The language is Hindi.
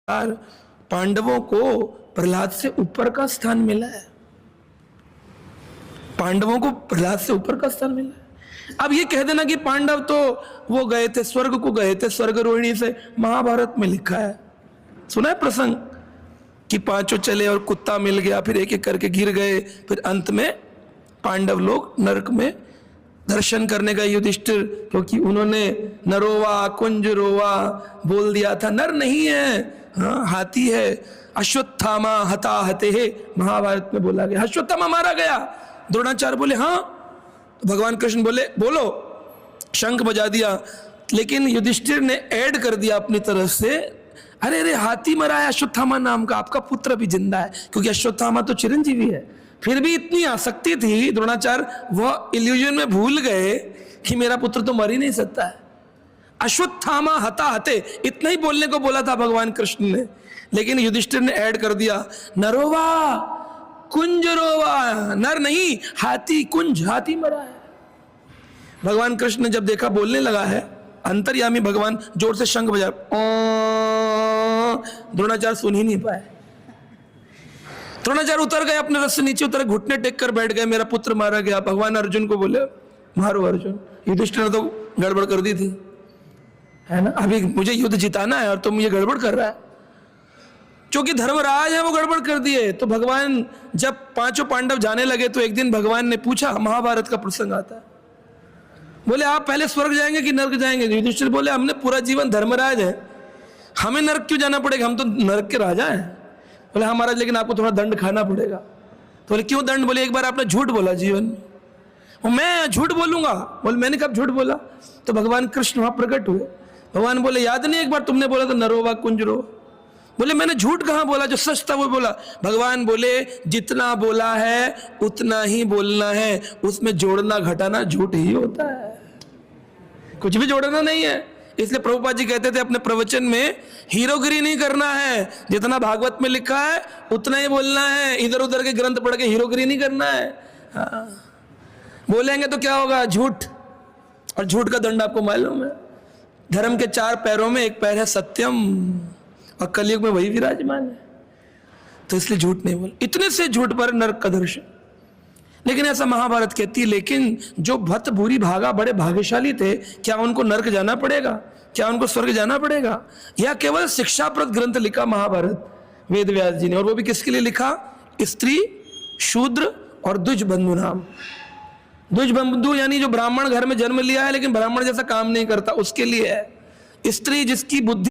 पांडवों को प्रहलाद से ऊपर का स्थान मिला है। पांडवों को प्रहलाद से ऊपर का स्थान मिला है। अब ये कह देना कि पांडव तो वो गए थे स्वर्ग को, गए थे स्वर्ग रोहिणी से, महाभारत में लिखा है, सुना है प्रसंग कि पांचों चले और कुत्ता मिल गया, फिर एक एक करके गिर गए, फिर अंत में पांडव लोग नरक में दर्शन करने गए युधिष्ठिर, क्योंकि उन्होंने नरोवा कुंज रोवा बोल दिया था। नर नहीं है, हाँ हाथी है। अश्वत्थामा हता हते है, महाभारत में बोला गया, अश्वत्थामा मारा गया। द्रोणाचार्य बोले हाँ, तो भगवान कृष्ण बोले बोलो, शंख बजा दिया, लेकिन युधिष्ठिर ने ऐड कर दिया अपनी तरफ से, अरे अरे हाथी मरा है अश्वत्थामा नाम का, आपका पुत्र भी जिंदा है, क्योंकि अश्वत्थामा तो चिरंजीवी है। फिर भी इतनी आसक्ति थी द्रोणाचार्य, वह इल्यूजन में भूल गए कि मेरा पुत्र तो मर ही नहीं सकता है। अश्वत्थामा हता हते इतना ही बोलने को बोला था भगवान कृष्ण ने, लेकिन युधिष्ठिर ने ऐड कर दिया नरोवा कुंज रोवा, नर नहीं हाथी, कुंज हाथी मरा है। भगवान कृष्ण ने जब देखा बोलने लगा है, अंतर्यामी भगवान जोर से शंख बजा, द्रोणाचार्य सुन ही नहीं पाए। द्रोणाचार्य उतर गए, अपने रथ से नीचे उतर, घुटने टेक कर बैठ गए, मेरा पुत्र मारा गया। भगवान अर्जुन को बोले मारो अर्जुन, युधिष्ठिर ने तो गड़बड़ कर दी थी, है ना, अभी मुझे युद्ध जिताना है और तुम मुझे गड़बड़ कर रहा है। क्योंकि धर्मराज है वो गड़बड़ कर दिए। तो भगवान जब पांचों पांडव जाने लगे तो एक दिन भगवान ने पूछा, महाभारत का प्रसंग आता है, बोले आप पहले स्वर्ग जाएंगे कि नरक जाएंगे? युधिष्ठिर बोले हमने पूरा जीवन धर्मराज है, हमें नरक क्यों जाना पड़ेगा, हम तो नरक के राजा हैं। बोले हाँ महाराज, लेकिन आपको थोड़ा दंड खाना पड़ेगा। तो बोले क्यों दंड? बोले एक बार आपने झूठ बोला जीवन में। मैं झूठ बोलूंगा? बोले मैंने कब झूठ बोला? तो भगवान कृष्ण वहां प्रकट हुए। भगवान बोले याद नहीं एक बार तुमने बोला था नरोवा कुंजरो? बोले मैंने झूठ कहां बोला, जो सच था वो बोला। भगवान बोले जितना बोला है उतना ही बोलना है, उसमें जोड़ना घटाना झूठ ही होता है, कुछ भी जोड़ना नहीं है। इसलिए प्रभुपाद जी कहते थे अपने प्रवचन में, हीरोगिरी नहीं करना है, जितना भागवत में लिखा है उतना ही बोलना है, इधर उधर के ग्रंथ पढ़ के हीरोगिरी नहीं करना है। हाँ। बोलेंगे तो क्या होगा, झूठ, और झूठ का दंड आपको मालूम है। धर्म के चार पैरों में एक पैर है सत्यम, और कलयुग में वही विराजमान है, तो इसलिए झूठ नहीं बोल। इतने से झूठ पर नरक का दर्शन। लेकिन ऐसा महाभारत कहती है, लेकिन जो भक्त भूरी भागा बड़े भाग्यशाली थे, क्या उनको नरक जाना पड़ेगा, क्या उनको स्वर्ग जाना पड़ेगा? या केवल शिक्षाप्रद ग्रंथ लिखा महाभारत वेद व्यास जी ने, और वो भी किसके लिए लिखा? स्त्री, शूद्र और द्विज बंधु नाम। द्विज बंधु यानी जो ब्राह्मण घर में जन्म लिया है लेकिन ब्राह्मण जैसा काम नहीं करता, उसके लिए है। स्त्री जिसकी बुद्धि